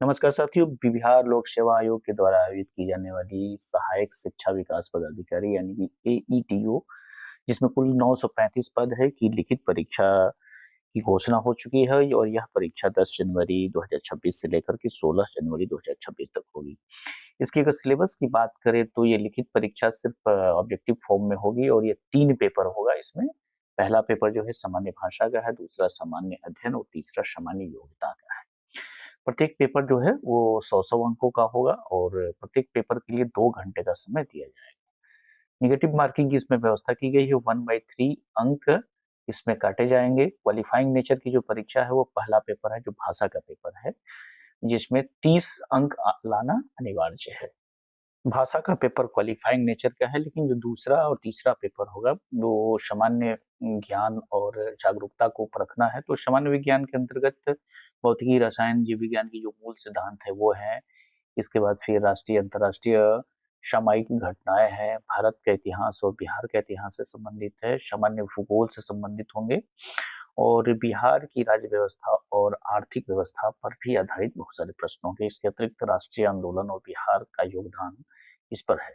नमस्कार साथियों, बिहार लोक सेवा आयोग के द्वारा आयोजित की जाने वाली सहायक शिक्षा विकास पदाधिकारी यानी कि एईटीओ, जिसमें कुल 935 पद है की लिखित परीक्षा की घोषणा हो चुकी है और यह परीक्षा 10 जनवरी 2026 से लेकर के 16 जनवरी 2026 तक होगी। इसके अगर सिलेबस की बात करें तो ये लिखित परीक्षा सिर्फ ऑब्जेक्टिव फॉर्म में होगी और ये 3 पेपर होगा इसमें। पहला पेपर जो है सामान्य भाषा का है, दूसरा सामान्य अध्ययन और तीसरा सामान्य योग्यता का है। प्रत्येक पेपर जो है वो 100-100 अंकों का होगा और प्रत्येक पेपर के लिए 2 घंटे का समय दिया जाएगा। नेगेटिव मार्किंग की इसमें व्यवस्था की गई है, 1/3 अंक इसमें काटे जाएंगे। क्वालिफाइंग नेचर की जो परीक्षा है वो पहला पेपर है जो भाषा का पेपर है, जिसमें 30 अंक लाना अनिवार्य है। भाषा का पेपर क्वालिफाइंग नेचर का है, लेकिन जो दूसरा और तीसरा पेपर होगा वो सामान्य ज्ञान और जागरूकता को परखना है। तो सामान्य विज्ञान के अंतर्गत भौतिकी, रसायन, जीव विज्ञान की जो मूल सिद्धांत है वो है। इसके बाद फिर राष्ट्रीय अंतर्राष्ट्रीय सामयिक घटनाएं हैं, भारत का इतिहास और बिहार का इतिहास से संबंधित है, सामान्य भूगोल से संबंधित होंगे और बिहार की राज्य व्यवस्था और आर्थिक व्यवस्था पर भी आधारित बहुत सारे प्रश्न होंगे। इसके अतिरिक्त राष्ट्रीय आंदोलन और बिहार का योगदान इस पर है।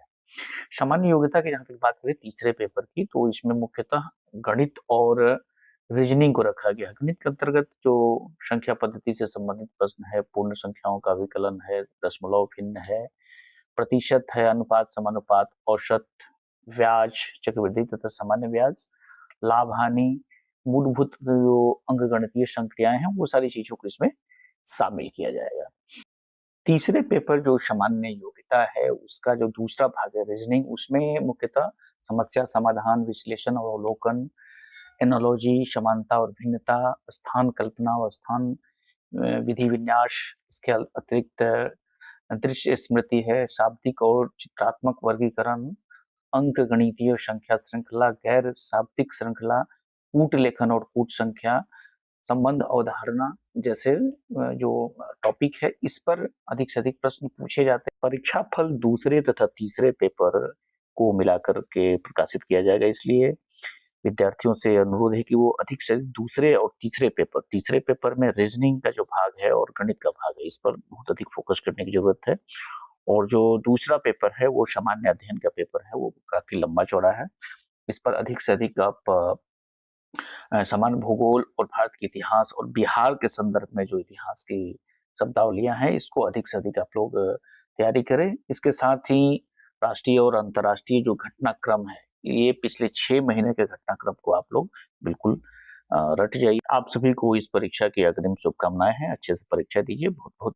सामान्य योग्यता की जहां तक बात करें तीसरे पेपर की, तो इसमें मुख्यतः गणित और रीजनिंग को रखा गया है। गणित के अंतर्गत जो संख्या पद्धति से संबंधित प्रश्न है, पूर्ण संख्याओं का विकलन है, दशमलव भिन्न है, प्रतिशत है, अनुपात, समानुपात, औसत, ब्याज, चक्रवृद्धि तथा सामान्य ब्याज, लाभ हानि, मूलभूत जो अंकगणितीय संक्रियाएं हैं वो सारी चीजों को इसमें शामिल किया जाएगा। तीसरे पेपर जो सामान्य योग्यता है उसका जो दूसरा भाग है रीजनिंग, उसमें मुख्यतः समस्या समाधान, विश्लेषण और अवलोकन, एनोलॉजी, समानता और भिन्नता, स्थान कल्पना और स्थान विधि विन्यास, इसके अतिरिक्त दृश्य स्मृति है, शाब्दिक और चित्रात्मक वर्गीकरण, अंक गणितीय संख्या श्रृंखला, गैर शाब्दिक श्रृंखला, कूट लेखन और कूट संख्या, संबंध अवधारणा जैसे जो टॉपिक है इस पर अधिक से अधिक प्रश्न पूछे जाते हैं। परीक्षा फल दूसरे तथा तीसरे पेपर को मिलाकर के प्रकाशित किया जाएगा, इसलिए विद्यार्थियों से अनुरोध है कि वो अधिक से अधिक दूसरे और तीसरे पेपर में रीजनिंग का जो भाग है और गणित का भाग है इस पर बहुत अधिक फोकस करने की जरूरत है। और जो दूसरा पेपर है वो सामान्य अध्ययन का पेपर है, वो काफी लंबा चौड़ा है। इस पर अधिक से अधिक आप सामान्य भूगोल और भारत के इतिहास और बिहार के संदर्भ में जो इतिहास की शब्दावलियां हैं इसको अधिक से अधिक आप लोग तैयारी करें। इसके साथ ही राष्ट्रीय और अंतर्राष्ट्रीय जो घटनाक्रम है, ये पिछले 6 महीने के घटनाक्रम को आप लोग बिल्कुल रट जाइए। आप सभी को इस परीक्षा की अग्रिम शुभकामनाएं हैं। अच्छे से परीक्षा दीजिए। बहुत बहुत